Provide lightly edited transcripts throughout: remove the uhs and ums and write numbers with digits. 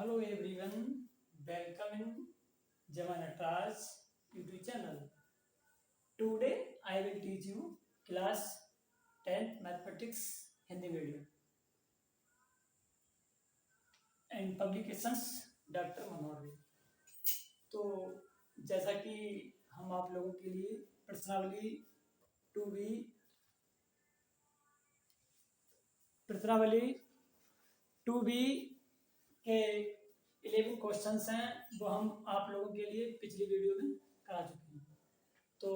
Hello everyone, welcome in Jamanatras YouTube channel. Today I will teach you class 10th mathematics Hindi medium and publications doctor Manohar. तो जैसा कि हम आप लोगों के लिए प्रश्नावली 2B के 11 क्वेश्चंस हैं, वो हम आप लोगों के लिए पिछली वीडियो में करा चुके हैं। तो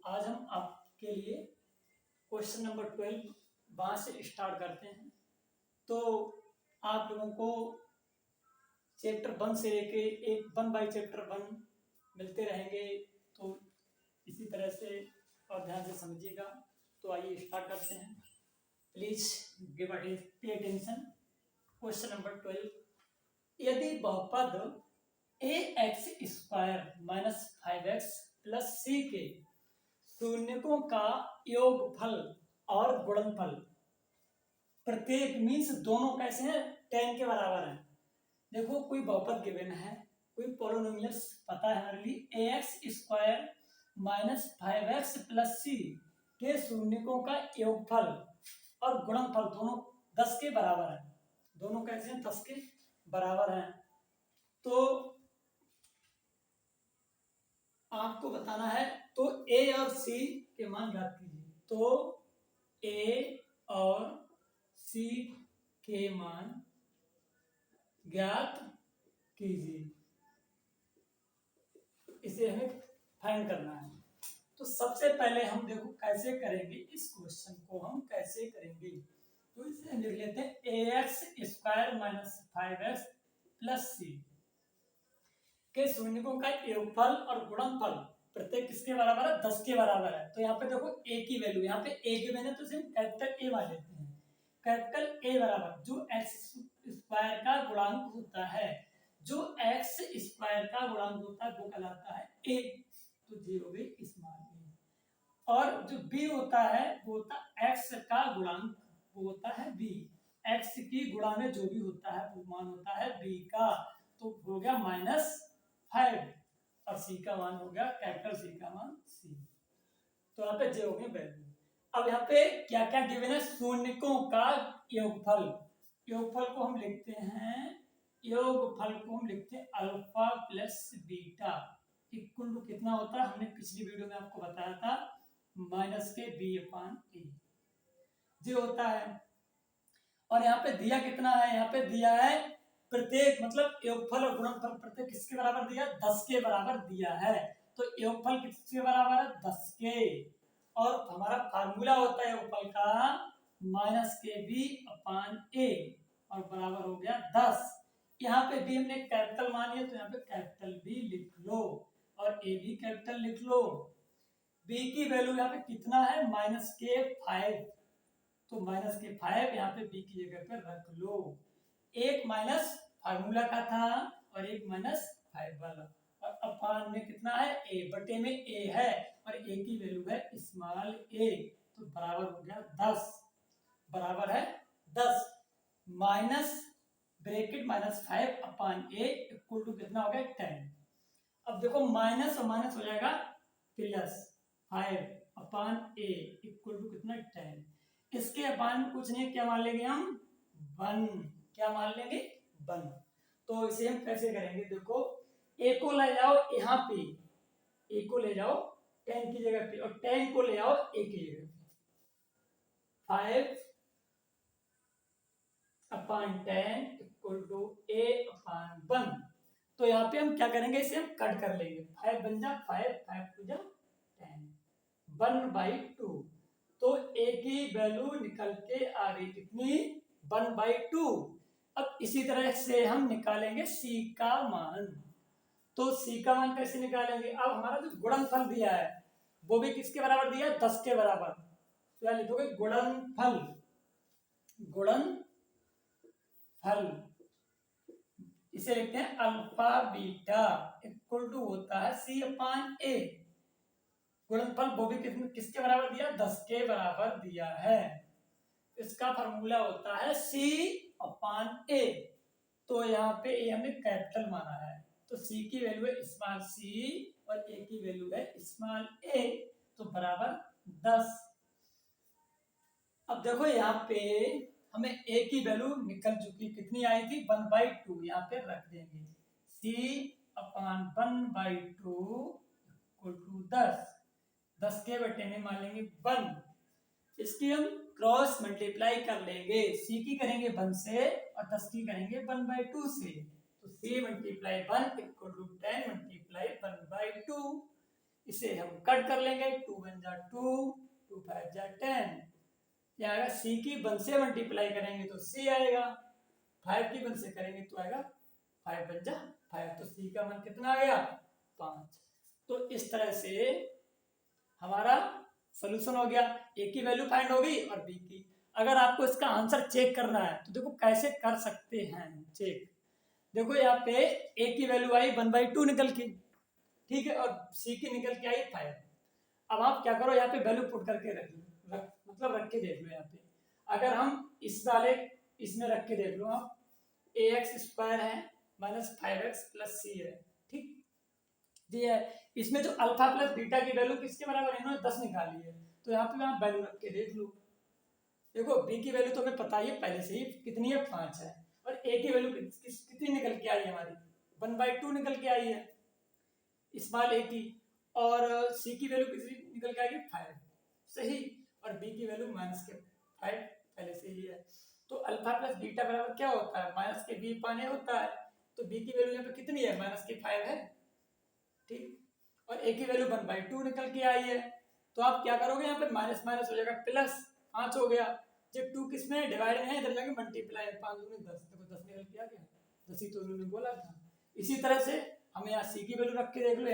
आज हम आपके लिए क्वेश्चन नंबर 12 वहाँ से स्टार्ट करते हैं। तो आप लोगों को चैप्टर 1 से लेके एक 1 बाई चैप्टर 1 मिलते रहेंगे, तो इसी तरह से और ध्यान से समझिएगा। तो आइए स्टार्ट करते हैं। Please give pay attention. Question number 12, यदि बहुपद ax² minus 5x plus c के शून्यकों का योगफल और गुणनफल प्रत्येक मीन्स दोनों कैसे हैं, 10 के बराबर है। देखो कोई बहुपद गिवन है, कोई पॉलिनोमियल्स पता है हमारे लिए, ax² minus 5x plus c के शून्यकों का योगफल और गुणनफल दोनों 10 के बराबर है। दोनों कैसे हैं, 10 के बराबर हैं। तो आपको बताना है, तो a और c के मान ज्ञात कीजिए। तो a और c के मान ज्ञात कीजिए, इसे हमें फाइंड करना है। तो सबसे पहले हम देखो कैसे करेंगे, इस क्वेश्चन को हम कैसे करेंगे। तो इसे हम लिख लेते हैं ax² minus 5x plus c के शून्यकों का योगफल और गुणनफल प्रत्येक किसके बराबर है, 10 के बराबर है। तो यहाँ पे देखो a की वैल्यू, यहाँ पे a की वैल्यू तो सिर्फ कैपिटल A मान लेते हैं। कैपिटल A बराबर जो x² का गुणांक होता है, जो x² का गुणांक होता है वो कहलाता है a, तो 0 भी स्मॉल a। और जो b होता है वो होता है x का गुणांक, वो होता है b। x की गुणा में जो भी होता है वो मान होता है b का, तो हो गया -5 और c का मान हो गया कैपिटल C का मान c। तो यहाँ पे j हो गया वैल्यू। अब यहाँ पे क्या क्या गिवन है, शून्यकों का योगफल। योगफल को हम लिखते हैं, योगफल को हम लिखते हैं alpha plus beta equal to कितना होता है, हमने पिछली वीडियो में आपको बताया था माइनस के b/a जे होता है। और यहाँ पे दिया कितना है, यहाँ पे दिया है प्रत्येक मतलब योगफल और गुणनफल प्रत्येक किसके बराबर दिया, 10 के बराबर दिया है। तो योगफल किसके बराबर है, 10 के। और हमारा फार्मूला होता है योगफल का -kb/a और बराबर हो गया 10। यहाँ पे b हमने कैपिटल मान लिया, तो यहाँ पे कैपिटल B लिख लो और a भी कैपिटल लिख लो। b की वैल्यू यहाँ पे कितना है, -k5, तो -k5 यहाँ पे b की जगह पे रख लो। एक माइनस फार्मूला का था और एक -5 वाला, और अपान में कितना है, a बटे में a है और a की वैल्यू है स्मॉल a, तो बराबर हो गया 10, बराबर है 10। Minus bracket -5/a equal to कितना हो गया 10। अब देखो माइनस और माइनस हो जाएगा प्लस 5/a इक्वल टू कितना 10। इसके अपान में कुछ नहीं, क्या मान लेंगे हम, 1। क्या मान लेंगे, 1। तो इसे हम कैसे करेंगे, देखो a को ले जाओ यहाँ पे, a को ले जाओ 10 की जगह पे और 10 को ले आओ a की जगह पे। 5/10 इक्वल टू a/1। तो यहाँ पे हम क्या करेंगे, इसे हम कट कर लेंगे। 5 बन जा 5, 5 टू जा 10, 1/2। तो a की वैल्यू निकल के आ गई कितनी, 1/2। अब इसी तरह से हम निकालेंगे c का मान। तो c का मान कैसे निकालेंगे, अब हमारा जो गुणनफल दिया है वो भी किसके बराबर दिया है, 10 के बराबर। तो यहाँ लिखोगे गुणनफल, गुणनफल इसे लिखते हैं अल्फा बीटा इक्वल टू होता है c/a। गुणनफल वो भी किसके बराबर दिया, 10 के बराबर दिया है। इसका फार्मूला होता है c/a। तो यहाँ पे ए हमने कैपिटल माना है, तो सी की वैल्यू है स्मॉल सी और ए की वैल्यू है स्मॉल ए, तो बराबर 10। अब देखो यहाँ पे हमें ए की वैल्यू निकल चुकी, कितनी आई थी 1/2, यहाँ पे रख देंगे सी अपॉन 1/2 इक्वल टू 10 के बटे में मान लेंगे 1, इसकी हम क्रॉस मल्टीप्लाई कर लेंगे, सी की करेंगे 1 से और 10 की करेंगे 1/2 से, तो C multiply 1 equal to 10 multiply 1/2, इसे हम कट कर लेंगे, 2 1 जा 2, 2 5 जा 10, यहाँ आएगा सी की 1 से मल्टीप्लाई करेंगे तो सी आएगा, 5 की 1 से करेंगे तो आएगा 5 बन जा 5, तो सी का मान कितना आ गया 5। तो इस तरह से हमारा सोल्यूशन हो गया, ए की वैल्यू फाइंड होगी और बी की। अगर आपको इसका आंसर चेक करना है तो देखो कैसे कर सकते हैं चेक। देखो यहाँ पे ए की वैल्यू आई 1/2 निकल की, ठीक है, और सी की निकल के आई 5। अब आप क्या करो, यहाँ पे वैल्यू पुट करके रख मतलब रख के देख लो। यहाँ पे अगर हम इस वाले इसमें रख के देख लो आप, ax² है माइनस 5x प्लस सी है, ठीक जी है। इसमें जो अल्फा प्लस बीटा की वैल्यू किसके बराबर है, इन्होंने 10 निकाली है, तो यहाँ पे आप वैल्यू रख के देख लो। देखो बी की वैल्यू तो हमें पता ही है पहले से ही कितनी है 5 है, और ए की वैल्यू कितनी निकल के आई है हमारी 1/2 निकल के आई है स्मॉल ए की, और सी की वैल्यू कितनी निकल के आएगी 5, सही, और बी की वैल्यू माइनस के 5 पहले से ही है। तो अल्फा प्लस बीटा बराबर क्या होता है, माइनस के बी पाने होता है, तो बी की वैल्यू यहाँ पे कितनी है माइनस के 5 है, ठीक, और ए की वैल्यू 1/2 निकल के आई है। तो आप क्या करोगे, यहाँ पे माइनस माइनस हो जाएगा प्लस 5 हो गया, जब 2 किस में डिवाइड में है इधर जाके मल्टीप्लाई, 5 दूनी 10, देखो 10 निकल के आ गया, 10 ही तो उन्होंने बोला था। इसी तरह से हमें यहाँ सी की वैल्यू रख के देख लो,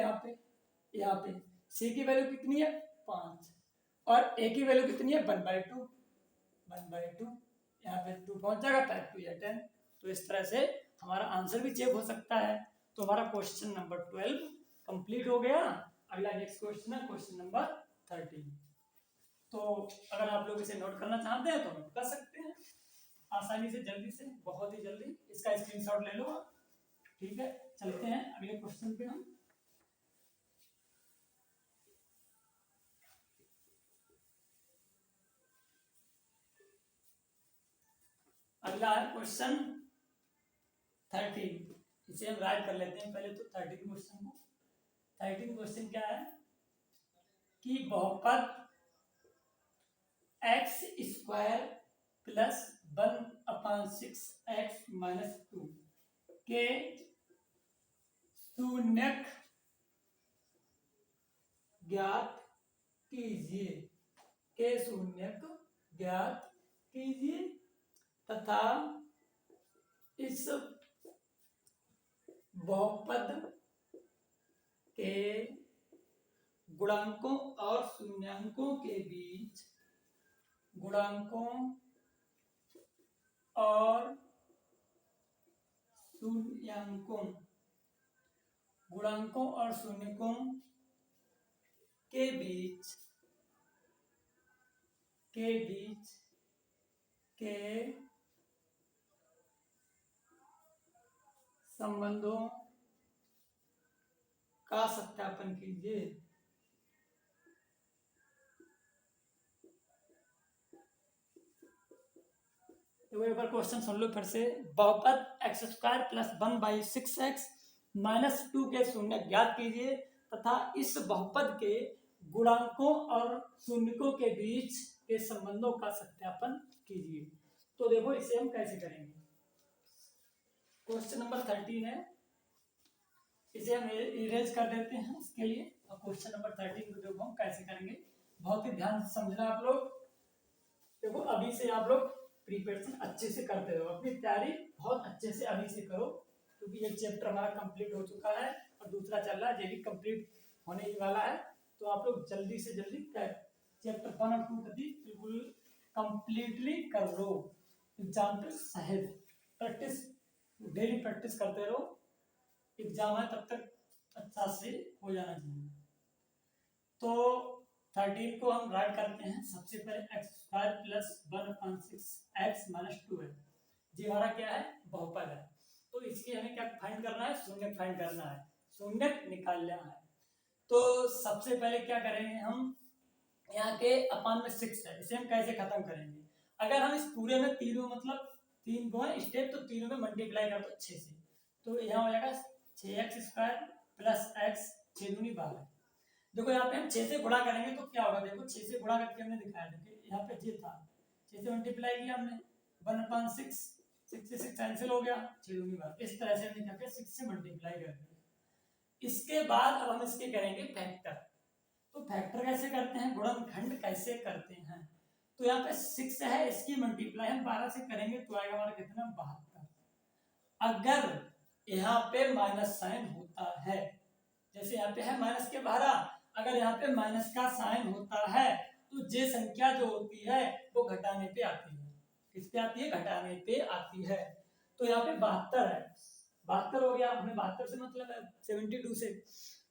यहाँ पे सी की वैल्यू कितनी है 5 और ए की वैल्यू कितनी है 1/2, यहाँ पे 2 पहुंच जाएगा, 5 2 या 10। तो इस तरह से हमारा आंसर भी चेक हो सकता है। तो हमारा क्वेश्चन नंबर 12 कंप्लीट हो गया। अगला नेक्स्ट क्वेश्चन है क्वेश्चन नंबर 13। तो अगर आप लोग इसे नोट करना चाहते हैं तो नोट कर सकते हैं आसानी से, जल्दी से, बहुत ही जल्दी इसका स्क्रीनशॉट ले लो, ठीक है। चलते हैं अगले क्वेश्चन पे हम। अगला है क्वेश्चन 13, इसे हम राइट कर लेते हैं पहले तो 13 क्वेश्चन को। 13 क्वेश्चन क्या है कि बहुपद x² प्लस 1/6x माइनस 2 के शून्यक ज्ञात कीजिए, के शून्यक ज्ञात कीजिए तथा इस बहुपद के गुणांकों और शून्यांकों के बीच गुणांकों और शून्यांकों के बीच के संबंधों का सत्यापन कीजिए। एक बार क्वेश्चन सुन लो फिर से। बहुपद x² प्लस 1/6x माइनस 2 के शून्य ज्ञात कीजिए तथा इस बहुपद के गुणांकों और शून्यकों के बीच के संबंधों का सत्यापन कीजिए। तो देखो इसे हम कैसे करेंगे। क्वेश्चन नंबर 13 है, इसे हम इरेज कर देते हैं इसके लिए। और क्वेश्चन नंबर 13 को देखो हम कैसे करेंगे, बहुत ही ध्यान से समझना आप लोग। देखो अभी से आप लोग प्रिपरेशन अच्छे से करते रहो, अपनी तैयारी बहुत अच्छे से अभी से करो, क्योंकि एक चैप्टर हमारा कंप्लीट हो चुका है और दूसरा चल रहा है, ये भी कंप्लीट होने ही वाला है। तो आप लोग जल्दी से जल्दी चैप्टर 1 और 2 बिल्कुल कंप्लीटली कर लो, एग्जाम पे सहित प्रैक्टिस, डेली प्रैक्टिस करते रहो। एग्जाम है तब तक अच्छा से हो जाना चाहिए। तो 13 को हम राइट करते हैं। सबसे पहले x² प्लस 1/6x माइनस 2 है, जी हमारा क्या है बहुपद है। तो इसकी हमें क्या फाइंड करना है, शून्य फाइंड करना है, शून्य निकालना है। तो सबसे पहले क्या करेंगे हम, यहाँ के अपान में 6 है, इसे हम कैसे खत्म करेंगे। अगर हम इस पूरे में तीनों मतलब 3 को है स्टेप, तो तीनों में मल्टीप्लाई कर दो 6 से, तो यहाँ हो जाएगा 6x² प्लस x, 6 दूनी 12। देखो यहाँ पे हम 6 से गुणा करेंगे तो क्या होगा, देखो 6 से गुणा करके हमने दिखाया, देखिए यहाँ पे ये था 6 से मल्टीप्लाई किया हमने 1/6, 6 से 6 कैंसिल हो गया, 6 दूनी 12। इस तरह से हमने क्या किया, 6 से मल्टीप्लाई कर दिया। इसके बाद अब हम इसके करेंगे फैक्टर। तो फैक्टर कैसे करते हैं, गुणनखंड कैसे करते हैं। तो यहाँ पे 6 है, इसकी मल्टीप्लाई हम 12 से करेंगे तो आएगा हमारा कितना, 72। अगर यहाँ पे माइनस साइन होता है, जैसे यहाँ पे है माइनस के 12, अगर यहाँ पे माइनस का साइन होता है तो ये संख्या जो होती है वो घटाने पे आती है। किस पे आती है, घटाने पे आती है। तो यहाँ पे 72 है, 72 हो गया, हमें 72 से मतलब है 72 से।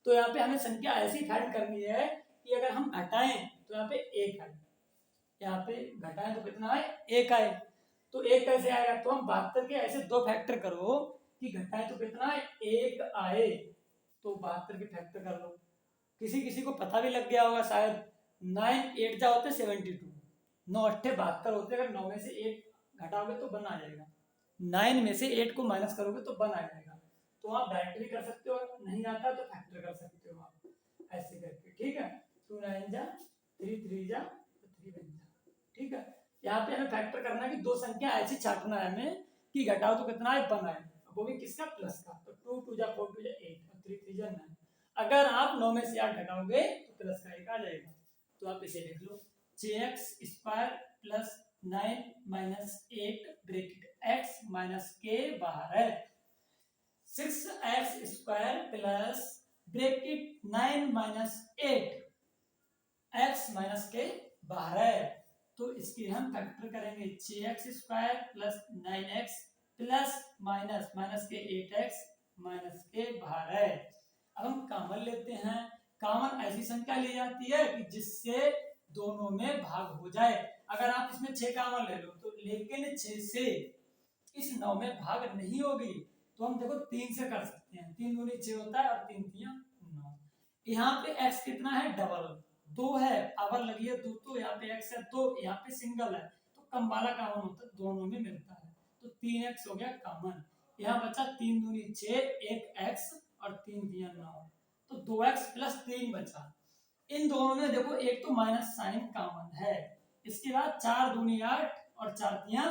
तो यहाँ पे हमें संख्या ऐसी फाइंड करनी है कि अगर हम घटाएं तो यहाँ पे 1 आए, यहाँ पे घटाएं तो कितना आए, 1 आए। तो 1 कैसे आएगा, तो हम 72 के ऐसे 2 फैक्टर करो कि घटाएं तो कितना आए, 1 आए। तो 72 के फैक्टर कर लो। किसी किसी को पता भी लग गया होगा शायद, 9 8 जा होते 72, 9 8 72 होते, अगर 9 में से 8 घटाओगे तो 1 आ जाएगा, 9 में से 8 को माइनस करोगे तो 1 आ जाएगा। तो आप डायरेक्ट भी कर सकते हो, नहीं आता तो फैक्टर कर सकते हो आप ऐसे करके, ठीक है। 2 9 जा 3 3 जा 3 बन जा, ठीक है। यहाँ पे हमें फैक्टर करना है कि दो संख्या ऐसी छाटना है हमें कि घटाओ तो कितना है, 1 आए, वो भी किसका, प्लस का। तो 2 2 जा 4 2 जा 8 और 3 3 जा 9। अगर आप 9 में से 8 घटाओगे तो प्लस का 1 आ जाएगा। तो आप इसे लिख लो, 6x² plus 9 minus 8 bracket x minus के बाहर है, 6x² plus bracket 9 minus 8 x minus के बाहर है। तो इसके हम फैक्टर करेंगे, 6x² plus 9x plus minus minus के 8x माइनस के बाहर है। अब हम कॉमन लेते हैं। कॉमन ऐसी संख्या ली जाती है कि जिससे दोनों में भाग हो जाए। अगर आप इसमें 6 कॉमन ले लो तो, लेकिन 6 से इस 9 में भाग नहीं होगी, तो हम देखो 3 से कर सकते हैं, 3 दूनी 6 होता है और 3 3 9। यहाँ पे x कितना है, डबल 2 है, पावर लगी है 2, तो यहाँ पे x है 2, यहाँ पे सिंगल है तो कम वाला कॉमन होता है, दोनों में मिलता है। तो 3x हो गया कॉमन। यहाँ बचा 3 दूनी 6, 1x और 3 3 9, तो 2x प्लस 3 बचा। इन दोनों में देखो एक तो माइनस साइन कॉमन है। इसके बाद 4 दूनी 8 और 4 3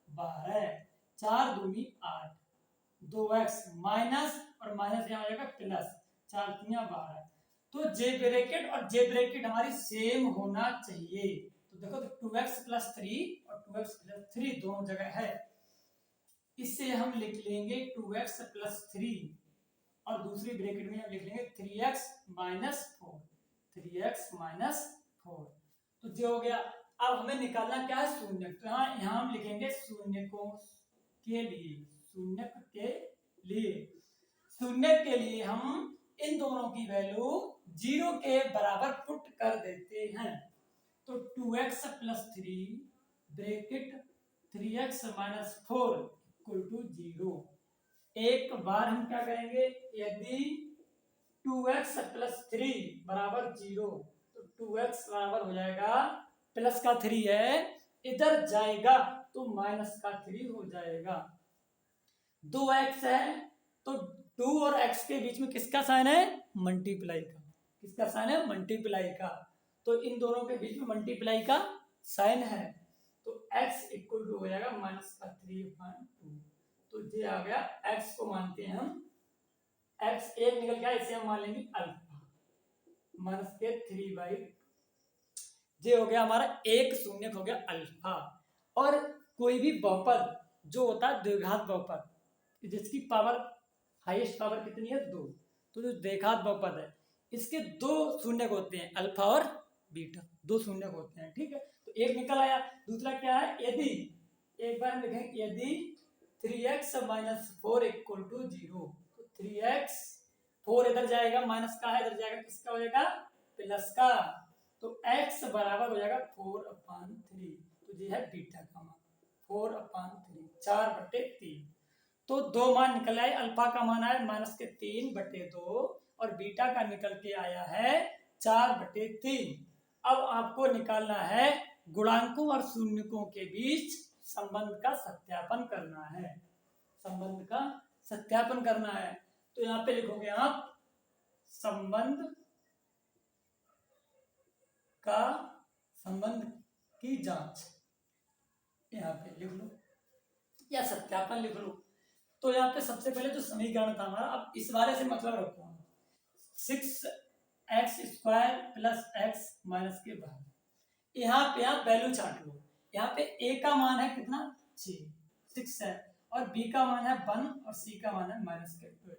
12, 4 दूनी 8, 2x माइनस और माइनस यहाँ हो जाएगा प्लस, 4 3 12। तो जे ब्रैकेट और जे ब्रैकेट हमारी सेम होना चाहिए। तो देखो 2x प्लस 3 और 2x प्लस 3 दोनों जगह है, इससे हम लिख लेंगे 2x प्लस 3 और दूसरी ब्रैकेट में हम लिख लेंगे 3x माइनस 4, 3x माइनस 4। तो जो हो गया। अब हमें निकालना क्या है, शून्य। तो यहाँ हम लिखेंगे शून्य को के लिए, शून्य के लिए, शून्य के लिए हम इन दोनों की वैल्यू 0 के बराबर पुट कर देते हैं। तो 2x plus 3 bracket 3x minus 4 equal to 0। एक बार हम क्या करेंगे, यदि 2x प्लस 3 बराबर 0, तो 2x बराबर हो जाएगा, प्लस का 3 है इधर जाएगा तो माइनस का 3 हो जाएगा। 2x है तो 2 और x के बीच में किसका साइन है, मल्टीप्लाई का। किसका साइन है, मल्टीप्लाई का। तो इन दोनों के बीच में मल्टीप्लाई का साइन है, तो x इक्वल टू हो जाएगा माइनस का 3/2। तो ये आ गया, x को मानते हैं हम, x एक निकल गया, इसे हम मान लेंगे अल्फा, माइनस के 3/2। ये हो गया हमारा एक शून्यक हो गया अल्फा। और कोई भी बहुपद जो होता है द्विघात बहुपद, जिसकी पावर हाईएस्ट पावर कितनी है, 2, तो जो द्विघात बहुपद है इसके 2 शून्यक होते हैं, अल्फा और बीटा, 2 शून्यक होते हैं, ठीक है। तो एक निकल आया। दूसरा क्या है, यदि, एक बार लिखें, यदि 3x माइनस 4 इक्वल टू 0, तो 3x 4 इधर जाएगा, माइनस का है इधर जाएगा, किसका हो जाएगा, प्लस का। तो x बराबर हो जाएगा 4/3। तो ये है बीटा का मान 4/3, 4/3। तो दो मान निकल आए, अल्फा का मान आया -3/2 और बीटा का निकल के आया है 4/3। अब आपको निकालना है गुणांकों और शून्यकों के बीच संबंध का सत्यापन करना है, संबंध का सत्यापन करना है। तो यहाँ पे लिखोगे आप संबंध का, संबंध की जांच, यहाँ पे लिख लो या सत्यापन लिख लो। तो यहाँ पे सबसे पहले जो समीकरण था हमारा, अब इस बारे से मतलब रखो 6x² + x माइनस के बाद यहाँ पे आप वैल्यू छाट लो। यहाँ पे a का मान है कितना 6 है और b का मान है 1 और c का मान है -2।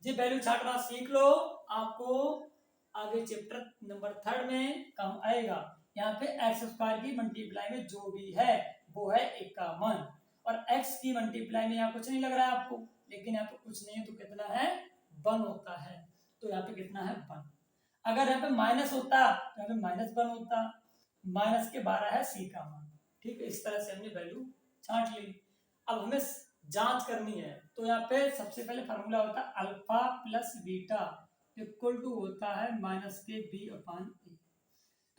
ये वैल्यू छाटना सीख लो, आपको आगे चैप्टर नंबर 3 में काम आएगा। यहाँ पे x² की मल्टीप्लाई में जो भी है वो है 51 और x की मल्टीप्लाई में यहाँ कुछ नहीं लग रहा है आपको, लेकिन यहाँ पे कुछ नहीं है तो कितना है 1 होता है। तो यहाँ पे कितना है 1। अगर यहाँ पे माइनस होता तो यहाँ पे -1 होता, -12 है c का मान। ठीक है, इस तरह से हमने वैल्यू छांट ली। अब हमें जांच करनी है, तो यहाँ पे सबसे पहले फार्मूला होता है alpha plus beta equal to होता है -b/a।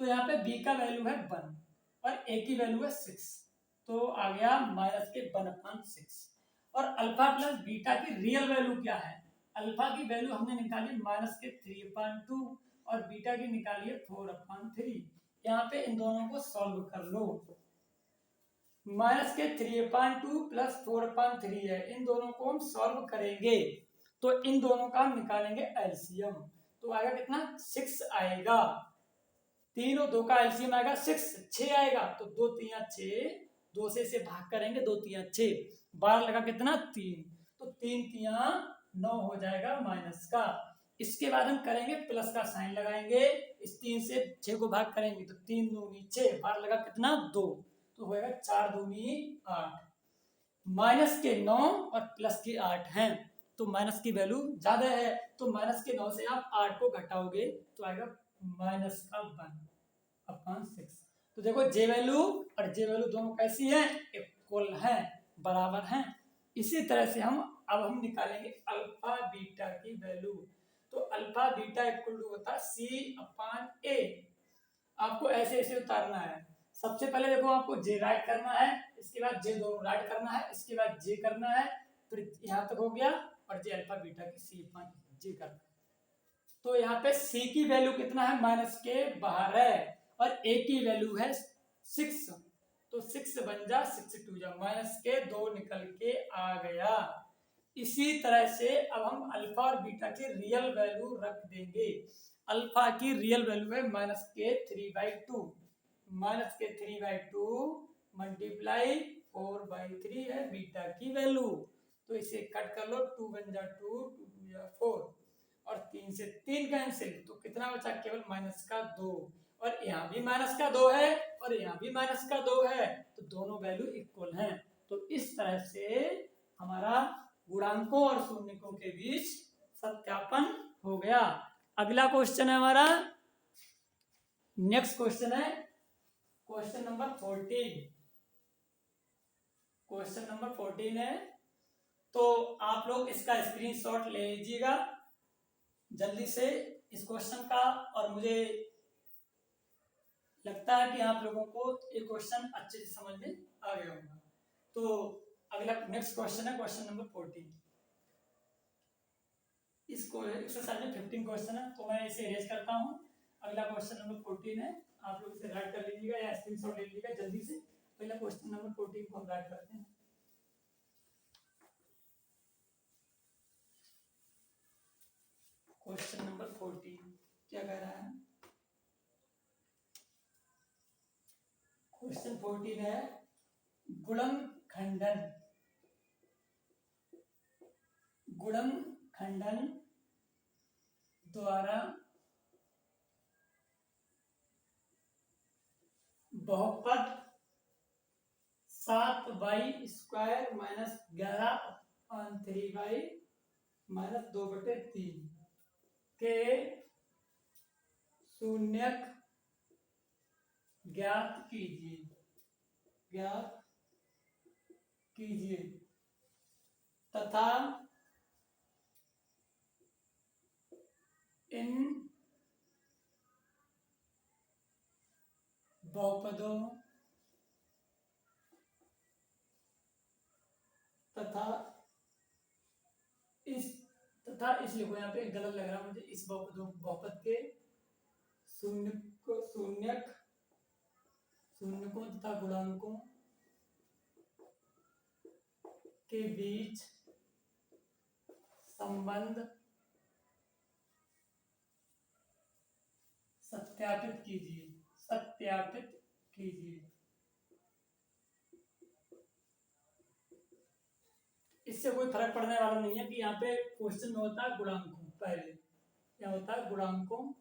तो यहाँ पे b का वैल्यू है 1 और a की वैल्यू है 6, तो आ गया -1/6। और अल्फा प्लस बीटा की रियल वैल्यू क्या है? अल्फा की वैल्यू हमने निकाली -3/2 और बीटा की निकाली है 4/3। यहाँ पे इन दोनों को सॉल्व कर लो। -3/2 + 4/3 है, इन दोनों को हम सॉल्व करेंगे तो इन दोनों का हम निकालेंगे एलसीएम। तो आएगा कितना 6 आएगा, 3 और 2 का एलसीएम आएगा 6 आएगा। तो 2 3 6, 2 से इसे भाग करेंगे, 2 3 6, 12 लगा कितना 3, तो 3 3 9 हो जाएगा माइनस का। इसके बाद हम करेंगे प्लस का साइन लगाएंगे, इस 3 से 6 को भाग करेंगे तो 3 दूनी 6, 12 लगा कितना 2, तो होएगा 4 दूनी 8। माइनस के 9 और प्लस के 8 हैं, तो माइनस की वैल्यू ज्यादा है, तो -9 से आप 8 को घटाओगे तो आएगा -1/6। तो देखो जे वैल्यू और जे वैल्यू दोनों कैसी है, इक्वल है, बराबर हैं। इसी तरह से हम निकालेंगे अल्फा बीटा की वैल्यू। तो अल्फा बीटा इक्वल टू होता है c/a। आपको ऐसे ऐसे उतारना है। सबसे पहले देखो आपको जे राइट करना है, इसके बाद जे दोनों राइट करना है, इसके बाद जे करना है, फिर यहाँ तक हो गया और जे अल्फा बीटा की c/जे करना है। तो यहाँ पे c की वैल्यू कितना है, माइनस के बाहर है और a की वैल्यू है 6, तो 6 बन जा 6 2 जा, माइनस के 2 निकल के आ गया। इसी तरह से अब हम अल्फा और बीटा की रियल वैल्यू रख देंगे। अल्फा की रियल वैल्यू है -3/2, -3/2 मल्टीप्लाई 4/3 है बीटा की वैल्यू। तो इसे कट कर लो, 2 बन जा 2, 2 2 जा 4 और 3 से 3 कैंसिल, तो कितना बचा केवल -2, और यहाँ भी -2 है और यहाँ भी -2 है, तो दोनों वैल्यू इक्वल हैं। तो इस तरह से हमारा गुणांकों और शून्यकों के बीच सत्यापन हो गया। अगला क्वेश्चन है हमारा, नेक्स्ट क्वेश्चन है क्वेश्चन नंबर 14। क्वेश्चन नंबर 14 है, तो आप लोग इसका स्क्रीनशॉट ले लीजिएगा जल्दी से इस क्वेश्चन का, और मुझे लगता है कि आप लोगों को ये क्वेश्चन अच्छे से समझ में आ गया होगा। तो अगला नेक्स्ट क्वेश्चन है क्वेश्चन नंबर 14। इसको एक्सरसाइज में 15 क्वेश्चन है, तो मैं इसे अरेंज करता हूँ। अगला क्वेश्चन नंबर 14 है, आप लोग इसे राइट कर लीजिएगा या स्क्रीनशॉट ले लीजिएगा जल्दी से। पहला क्वेश्चन नंबर 14 को हम राइट करते हैं। क्वेश्चन नंबर 14 क्या कह रहा है? क्वेश्चन 14 है गुणनखंडन, गुणनखंडन द्वारा बहुपद 7y² - 11/3y - 2/3 के शून्यक ज्ञात कीजिए, ज्ञात कीजिए तथा इन बहुपदों तथा इस लिखो, यहाँ पे गलत लग रहा है मुझे, इस बहुपद के शून्यकों तथा गुणांकों के बीच संबंध सत्यापित कीजिए। इससे कोई फर्क पड़ने वाला नहीं है कि यहाँ पे क्वेश्चन में होता है गुणांकों, पहले क्या होता है गुणांकों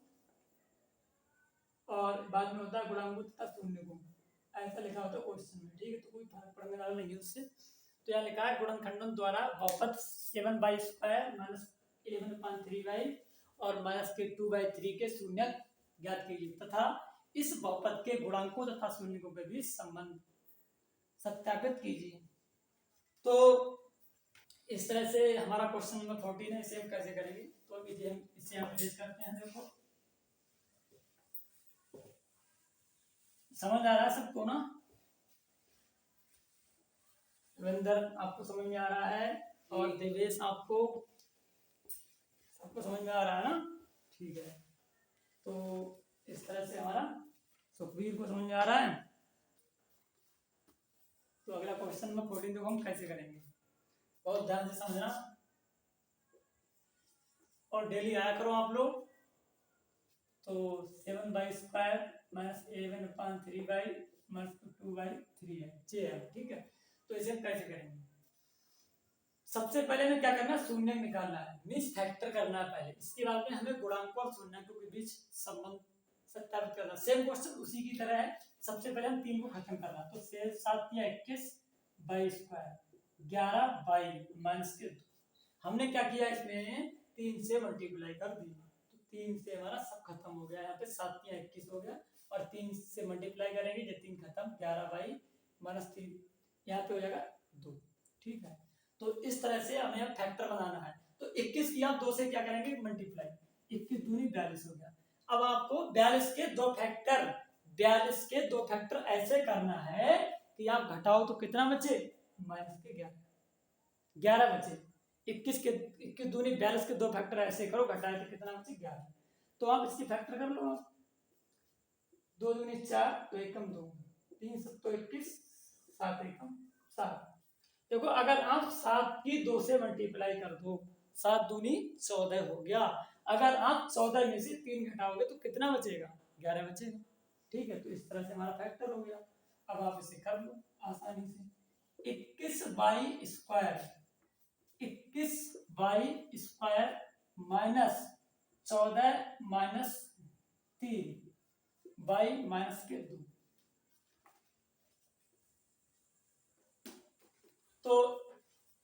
और बाद में होता है गुणांकों तथा शून्यकों, ऐसा लिखा होता है क्वेश्चन में, ठीक है। तो कोई फर्क पड़ने वाला नहीं है उससे। तो यहाँ लिखा है गुणनखंडन द्वारा बहुपद 7/2 माइनस 11/3 और माइनस के 2/3 के शून्य ज्ञात कीजिए तथा इस बहुपद के गुणांकों तथा शून्यकों के बीच संबंध सत्यापित कीजिए। तो इस तरह से हमारा क्वेश्चन नंबर 14 है, इसे हम कैसे करेंगे। तो अब इसे हम फिनिश करते हैं। देखो समझ आ रहा है सबको ना? रविंदर आपको समझ में आ रहा है और देवेश आपको सबको समझ में आ रहा है ना? ठीक है। तो इस तरह से हमारा सुखबीर को समझ में आ रहा है। तो अगला क्वेश्चन नंबर 14 देखो हम कैसे करेंगे, बहुत ध्यान से समझना और डेली आया करो आप लोग। तो 7/2 माइनस 11/3 माइनस 2/3 है, ठीक है। तो इसे हम कैसे करेंगे? सबसे पहले हमें क्या करना है, शून्य निकालना है, मींस फैक्टर करना है पहले। इसके बाद में हमें गुणांकों और शून्यकों के बीच संबंध सत्यापित करना। सेम क्वेश्चन उसी की तरह है। सबसे पहले हम 3 को खत्म करना, तो 7 या 21/2 11 माइनस के 2। हमने क्या किया, इसमें 3 से मल्टीप्लाई कर दिया, तो 3 से हमारा सब खत्म हो गया। यहाँ पे 7 या 21 हो गया और 3 से मल्टीप्लाई करेंगे, ये 3 खत्म, 11/-3 यहाँ पे हो जाएगा 2, ठीक है। तो इस तरह से हमें फैक्टर बनाना है। तो 21 की आप 2 से क्या करेंगे, मल्टीप्लाई, 21 दूनी 42 हो गया। अब आपको 42 के दो फैक्टर ऐसे करना है कि आप घटाओ तो कितना बचे, माइनस के 11 बचे। 21 दूनी 42 के 2 फैक्टर ऐसे करो, घटाए तो कितना बचे, 11। तो आप इसकी फैक्टर कर लो, 2 दूनी 4, तो एकम 2, 3 7 21, 7 एकम 7। देखो अगर आप 7 की 2 से मल्टीप्लाई कर दो, 7 दूनी 14 हो गया। अगर आप 14 में से 3 घटाओगे तो कितना बचेगा, 11 बचेगा, ठीक है। तो इस तरह से हमारा फैक्टर हो गया। अब आप इसे कर लो आसानी से, 21/2 माइनस 14 माइनस 3 बाई माइनस के 2। तो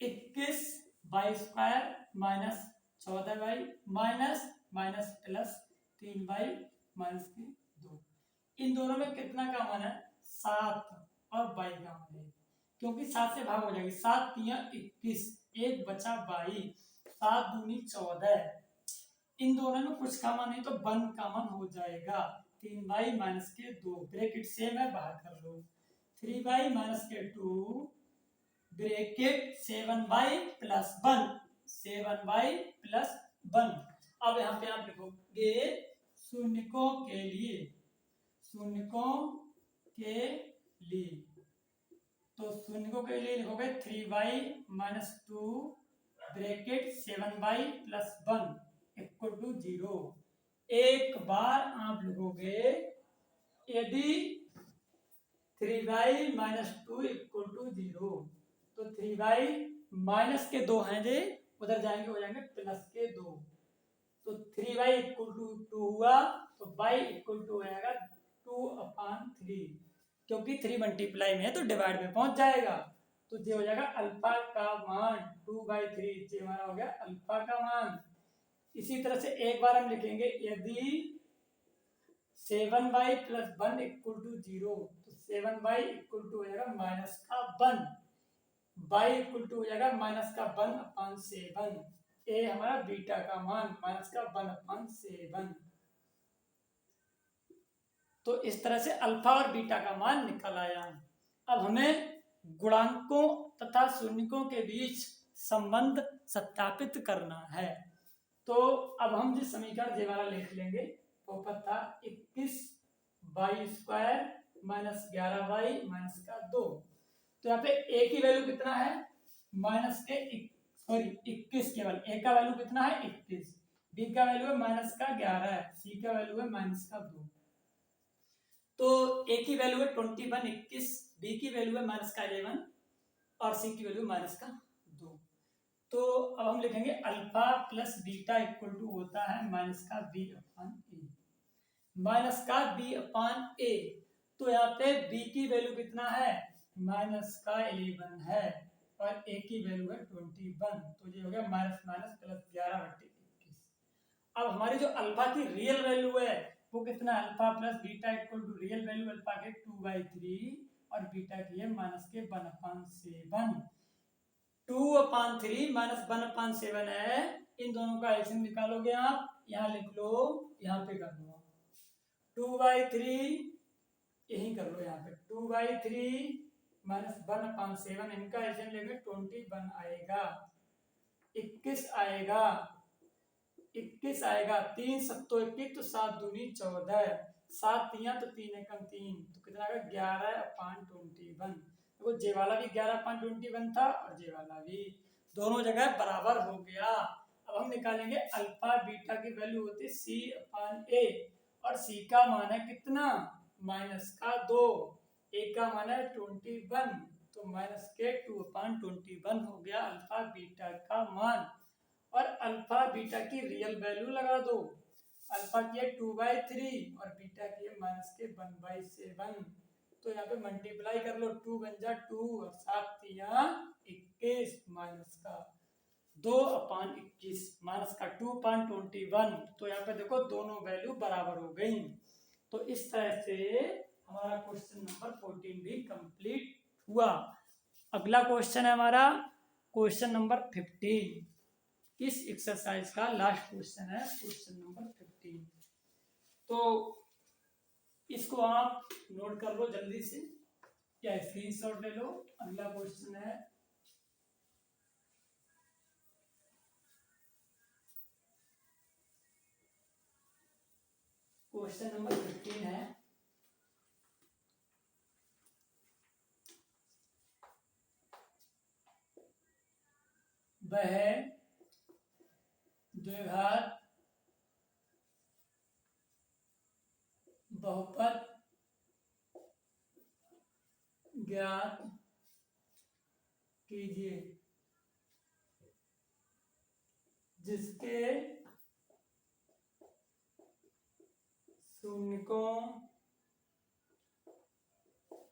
21/2 minus 14 minus minus plus 3 minus के 2। इन दोनों में कितना कॉमन है, 7 और 22 कॉमन है, क्योंकि 7 से भाग हो जाएगी, 7 तिया 21, 1 बचा 22, 7 दूनी 14। इन दोनों में कुछ कॉमन नहीं तो 1 कॉमन हो जाएगा, 3 माइनस के 2, ब्रैकेट सेम है बाहर कर लो, 3 माइनस के 2 ब्रैकेट 7 प्लस 1, 7 प्लस 1। अब यहाँ पे आप लिखोगे शून्यकों के लिए, तो शून्यकों के लिए लिखोगे 3 minus 2 bracket 7 plus 1 equal to 0। एक बार आप लिखोगे यदि 3 माइनस 2 इक्वल टू 0, तो 3 माइनस के 2 हैं जे उधर जाएंगे, हो जाएंगे प्लस के 2। तो 3 इक्वल टू 2 हुआ, तो y इक्वल टू हो जाएगा 2/3, क्योंकि 3 मल्टीप्लाई में है तो डिवाइड में पहुंच जाएगा। तो ये हो जाएगा अल्फा का मान 2/3, ये हमारा हो गया अल्फा का मान। इसी तरह से एक बार हम लिखेंगे यदि 7 प्लस 1 इक्वल टू 0, तो 7 इक्वल टू हो जाएगा माइनस का 1। बाई इक्वल टू हो जाएगा माइनस का 1/7। ए हमारा बीटा का मान माइनस का 1/7। तो इस तरह से अल्फा और बीटा का मान निकल आया। अब हमें गुणांकों तथा शून्यकों के बीच संबंध सत्यापित करना है। तो अब हम जिस समीकरण ये वाला लिख लेंगे वो पता 21y² माइनस 11y माइनस का 2। तो यहाँ पे ए की वैल्यू कितना है माइनस के 21, केवल ए का वैल्यू कितना है 21, बी का वैल्यू है माइनस का 11, सी का वैल्यू है माइनस का 2। तो ए की वैल्यू है 21, बी की वैल्यू है माइनस का 11 और सी की वैल्यू माइनस का 2। तो अब हम लिखेंगे alpha plus beta equal to होता है माइनस का बी अपान ए, माइनस का बी अपान ए। तो यहाँ पे बी की वैल्यू कितना है माइनस का 11 है और ए की वैल्यू है 21। तो ये हो गया माइनस माइनस प्लस 11/21। अब हमारी जो अल्फा की रियल वैल्यू है वो कितना alpha plus beta equal to real value alpha के 2/3 और बीटा की है माइनस के 1/7। 2/3 माइनस 1/7 है, इन दोनों का एलसीएम निकालोगे आप, यहाँ लिख लो, यहाँ पे कर लो 2/3, यही कर लो यहाँ पे 2/3 माइनस 1/7, इनका एलसीएम लेंगे 21 आएगा, 21 आएगा, 21 आएगा, 3 सत्तो 21 तो 7 दूनी 14, 7 तिया तो 3 एकम 3, तो कितना आएगा 11/21। देखो जे वाला भी 11/21 था और जे वाला भी, दोनों जगह बराबर हो गया। अब हम निकालेंगे अल्फा बीटा की वैल्यू होती है C/A और C का मान है कितना माइनस का 2, ए का मान है 21, तो माइनस के 2/21 हो गया अल्फा बीटा का मान। और अल्फा बीटा की रियल वैल्यू लगा दो, अल्फा की है 2/3 और बीटा की है माइनस के 1/7। तो यहाँ पे मल्टीप्लाई कर लो, 2 बन जा 2 और 7 तिया 21 माइनस का 2/21 माइनस का 2/21। तो यहाँ पे देखो दोनों वैल्यू बराबर हो गई। तो इस तरह से हमारा क्वेश्चन नंबर 14 भी कंप्लीट हुआ। अगला क्वेश्चन है हमारा क्वेश्चन नंबर 15। इस एक्सरसाइज का लास्ट क्वेश्चन है क्वेश्चन नंबर 15। तो इसको आप नोट कर लो जल्दी से या स्क्रीनशॉट ले लो। अगला क्वेश्चन है क्वेश्चन नंबर 15 है, वह द्विघात बहुपद ज्ञात कीजिए जिसके शून्यकों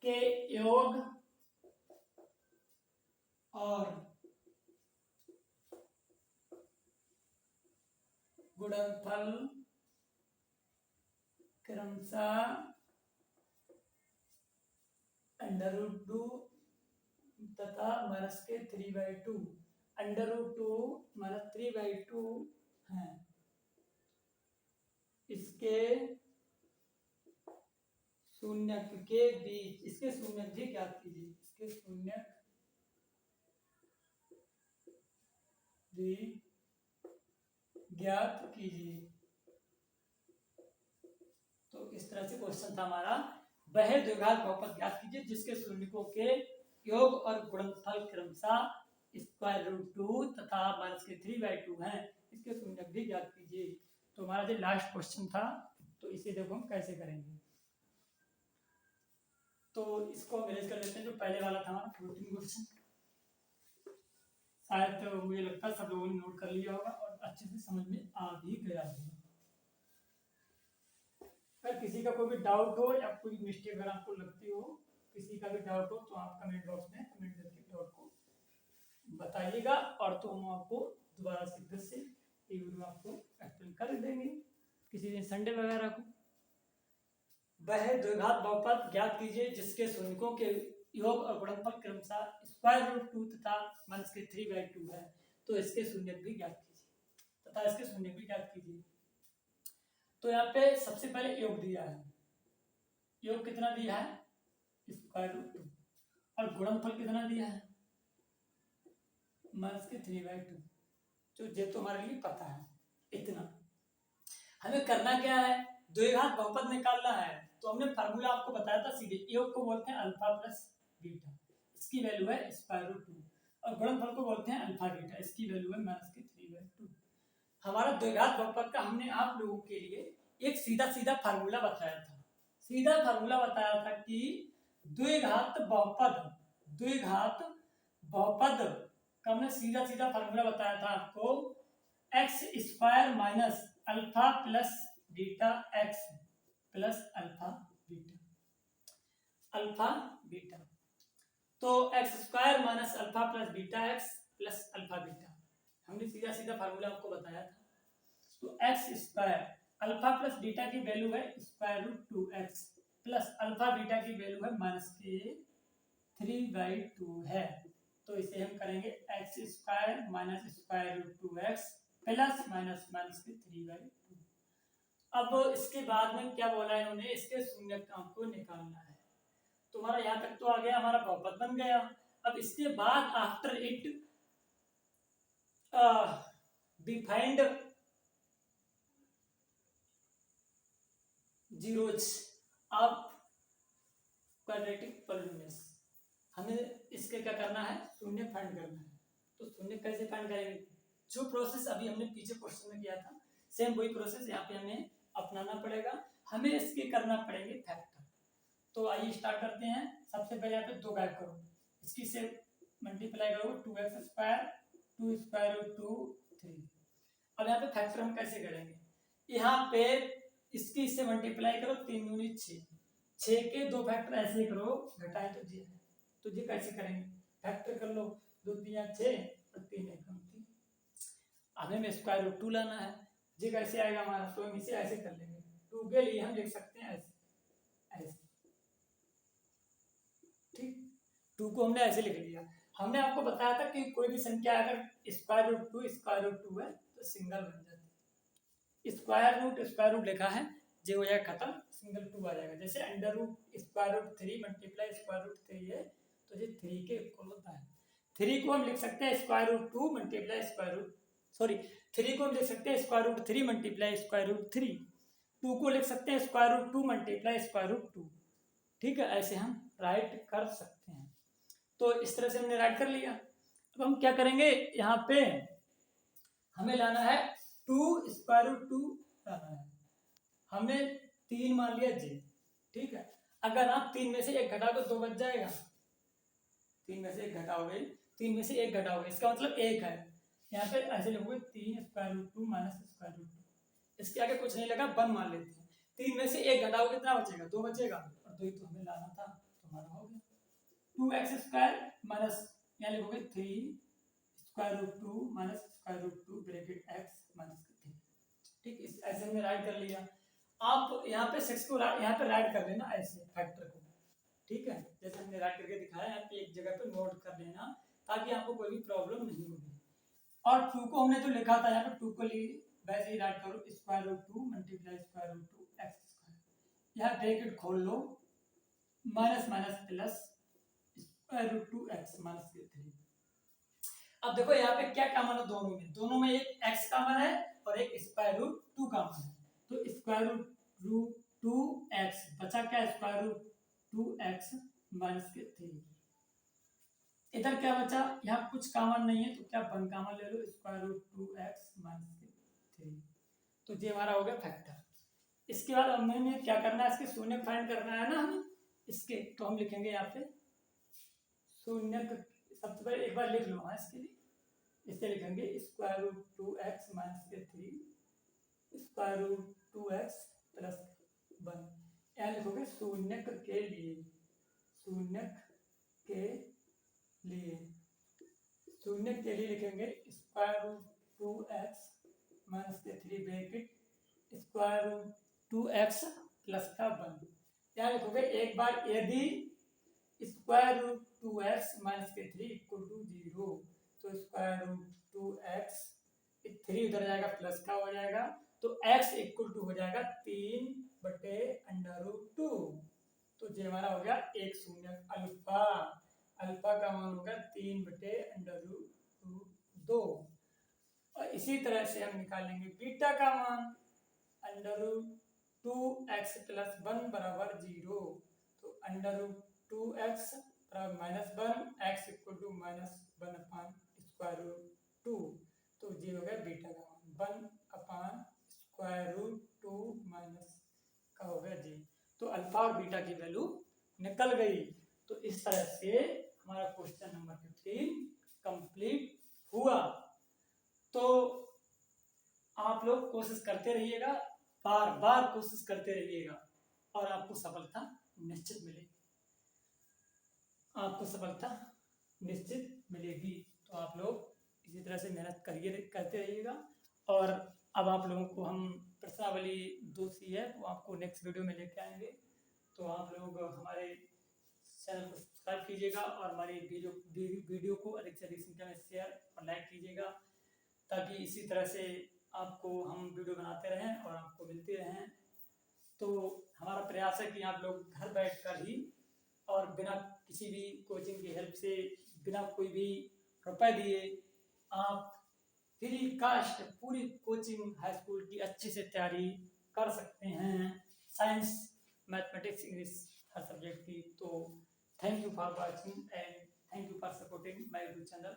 के योग और गुणनफल क्रमशः √2 तथा माइनस के 3/2, √2 माइनस 3/2 है। इसके शून्यक के बीच, इसके शून्यक भी ज्ञात कीजिए, इसके शून्यक भी ज्ञात कीजिए। तो इस तरह से क्वेश्चन था हमारा, वह द्विघात बहुपद ज्ञात कीजिए जिसके शून्यकों के योग और गुणनफल क्रमशः √2 तथा माइनस के 3/2 हैं, इसके शून्यक भी ज्ञात कीजिए। तो हमारा जो लास्ट क्वेश्चन था, तो इसे देखो हम कैसे करेंगे। तो इसको हम कर लेते हैं, जो पहले वाला था हमारा 14 क्वेश्चन, शायद तो मुझे लगता है सब लोगों ने नोट कर लिया होगा और अच्छे से समझ में आ भी गया होगा। अगर किसी का कोई भी डाउट हो या कोई मिस्टेक अगर आपको लगती हो, किसी का भी डाउट हो तो आप कमेंट बॉक्स में कमेंट करके डाउट को बताइएगा और तो हम आपको दोबारा से फिर से ये वीडियो आपको एक्सप्लेन कर देंगे किसी दिन संडे वगैरह को। वह द्विघात बहुपद ज्ञात कीजिए जिसके शून्यकों के योग और गुणनफल क्रमशः स्क्वायर रूट 2 तथा माइनस के 3/2 है, तो इसके शून्यक भी ज्ञात कीजिए तथा इसके शून्यक भी ज्ञात कीजिए। तो यहाँ पे सबसे पहले योग दिया है, योग कितना दिया है स्क्वायर रूट 2, और गुणनफल कितना दिया है माइनस के 3/2, जो ये तो हमारे लिए पता है इतना। हमें करना क्या है, द्विघात बहुपद निकालना है। तो हमने फार्मूला आपको बताया था सीधे, योग को बोलते हैं अल्फा प्लस बीटा, इसकी वैल्यू है स्क्वायर रूट 2, और गुणनफल को बोलते हैं अल्फा बीटा, इसकी वैल्यू है माइनस के 3/2। हमारा द्विघात बहुपद का हमने आप लोगों के लिए एक सीधा सीधा फार्मूला बताया था, सीधा फार्मूला बताया था कि द्विघात बहुपद का हमने सीधा सीधा फार्मूला बताया था आपको, x square minus alpha plus beta x plus alpha beta. तो x square minus alpha plus beta x plus alpha beta, हमने सीधा सीधा फार्मूला आपको बताया था। तो x square alpha plus beta की वैल्यू है square root 2x plus alpha beta की वैल्यू है माइनस के 3/2 है। तो इसे हम करेंगे x square minus square root 2x plus minus minus के 3/2। अब इसके बाद में क्या बोला है इन्होंने, इसके शून्यक को निकालना है। तो हमारा यहाँ तक तो आ गया, हमारा बहुपद बन गया। अब इसके बाद after it defined zeros of quadratic polynomials, हमें इसके क्या करना है, शून्य फाइंड करना है। तो शून्य कैसे फाइंड करेंगे, जो प्रोसेस अभी हमने पीछे क्वेश्चन में किया था सेम वही प्रोसेस यहाँ पे हमें अपनाना पड़ेगा। हमें इसके करना पड़ेंगे फैक्टर। तो आइए स्टार्ट करते हैं। सबसे पहले यहाँ पे 2 गायब करो, इसकी से मल्टीप्लाई करो 2x स्क्वायर 2 स्क्वायर रूट 2 3। अब यहाँ पे फैक्टर हम कैसे करेंगे, यहाँ पे इसकी इससे मल्टीप्लाई करो 3 दूनी 6, 6 के 2 फैक्टर ऐसे करो घटाए तो जी है। तो जी कैसे करेंगे, फैक्टर कर लो, 2 3 6 और 3 1 3। हमें स्क्वायर रूट 2 लाना है, जी कैसे आएगा हमारा, तो हम इसे ऐसे कर लेंगे। 2 के लिए हम लिख सकते हैं ऐसे, ठीक, 2 को हमने ऐसे लिख लिया। हमने आपको बताया था कि कोई भी संख्या अगर स्क्वायर रूट 2 है तो सिंगल बन जाती है। स्क्वायर रूट लिखा है, जो हो जाएगा खत्म, सिंगल 2 आ जाएगा। जैसे under root square root 3 multiply square root 3 है, तो ये 3 के इक्वल होता है। 3 को हम लिख सकते हैं square root 2 multiply square root 3 को हम लिख सकते हैं square root 3 multiply square root 3। 2 को लिख सकते हैं square root 2 multiply square root 2। ठीक है, ऐसे हम राइट कर सकते हैं। तो इस तरह से हमने राइट कर लिया। अब हम क्या करेंगे, यहाँ पे हमें लाना है 2 स्क्वायर रूट 2 लाना है। हमने 3 मान लिया जी, ठीक है। अगर आप 3 में से 1 घटाओ तो 2 बच जाएगा, 3 में से 1 घटाओगे, 3 में से 1 घटाओगे, इसका मतलब 1 है। यहाँ पे ऐसे लिखोगे 3 square root 2 minus square root 2, इसके आगे कुछ नहीं लगा, 1 मान लेते हैं। 3 में से 1 घटाओगे कितना बचेगा, 2 बचेगा, और 2 ही तो हमें लाना था, तो हमारा हो गया 2x स्क्वायर माइनस, यहाँ लिखोगे 3 square root 2 minus square root 2 bracket x minus 3। ठीक, इस ऐसे हमने राइट कर लिया। आप यहाँ पे 6 को यहाँ पे राइट कर लेना ऐसे फैक्टर को, ठीक है, जैसे हमने राइट करके दिखाया, यहाँ पे एक जगह पे नोट कर लेना ताकि आपको कोई भी प्रॉब्लम नहीं होगी। और 2 को हमने जो लिखा था यहाँ पे 2 को वैसे ही राइट करो, square root 2 multiply square root 2 x square, यहाँ ब्रैकेट खोल लो, minus minus plus square root 2 x minus 3। अब देखो यहाँ पे क्या कॉमन है दोनों में एक x कॉमन है और एक स्क्वायर रूट 2 कॉमन है। तो स्क्वायर रूट 2x बचा क्या, स्क्वायर रूट 2x माइनस 3। इधर क्या बचा, यहाँ कुछ कॉमन नहीं है तो क्या 1 कॉमन ले लो, स्क्वायर रूट 2x माइनस 3। तो ये हमारा हो गया फैक्टर। इसके बाद हमें क्या करना है, इसके शून्य फाइंड करना है ना हमें इसके, तो हम लिखेंगे यहाँ पे शून्य। सबसे पहले एक बार लिख लो, हाँ, इसके लिए इसे लिखेंगे square root 2x minus 3 square root 2x plus 1। यहाँ लिखोगे शून्यक के लिए, शून्यक के लिए, शून्यक के लिए लिखेंगे square root 2x minus 3 bracket square root 2x plus का 1। यहाँ लिखोगे एक बार यदि स्क्वायर रूट 2x माइनस के 3 इक्वल टू 0। तो स्क्वायर रूट 2x 3 उधर जाएगा प्लस का हो जाएगा, तो x इक्वल टू हो जाएगा 3/√2। तो ये हमारा हो गया 1 शून्य अल्फा। अल्फा का मान होगा 3/√2। और इसी तरह से हम निकालेंगे बीटा का मान, √2x + 1 बराबर 0। तो √2x -1 x इक्वल टू -1/√2। तो ये हो गया बीटा का मान 1/√2 माइनस का हो गया जी। तो अल्फा और बीटा की वैल्यू निकल गई। तो इस तरह से हमारा क्वेश्चन नंबर 15 कंप्लीट हुआ। तो आप लोग कोशिश करते रहिएगा, बार बार कोशिश करते रहिएगा और आपको सफलता निश्चित मिलेगी। आपको सफलता निश्चित मिलेगी। तो आप लोग इसी तरह से मेहनत करते रहिएगा। और अब आप लोगों को हम प्रश्नावली 2 सी है वो आपको नेक्स्ट वीडियो में लेके आएंगे। तो आप लोग हमारे चैनल को सब्सक्राइब कीजिएगा और हमारी वीडियो को अधिक से अधिक संख्या में शेयर और लाइक कीजिएगा, ताकि इसी तरह से आपको हम वीडियो बनाते रहें और आपको मिलते रहें। तो हमारा प्रयास है कि आप लोग घर बैठकर ही और बिना किसी भी कोचिंग की हेल्प से, बिना कोई भी रुपए दिए, आप फ्री कास्ट पूरी कोचिंग हाई स्कूल की अच्छे से तैयारी कर सकते हैं, साइंस, मैथमेटिक्स, इंग्लिश हर सब्जेक्ट की। तो thank you for watching and thank you for supporting my YouTube channel.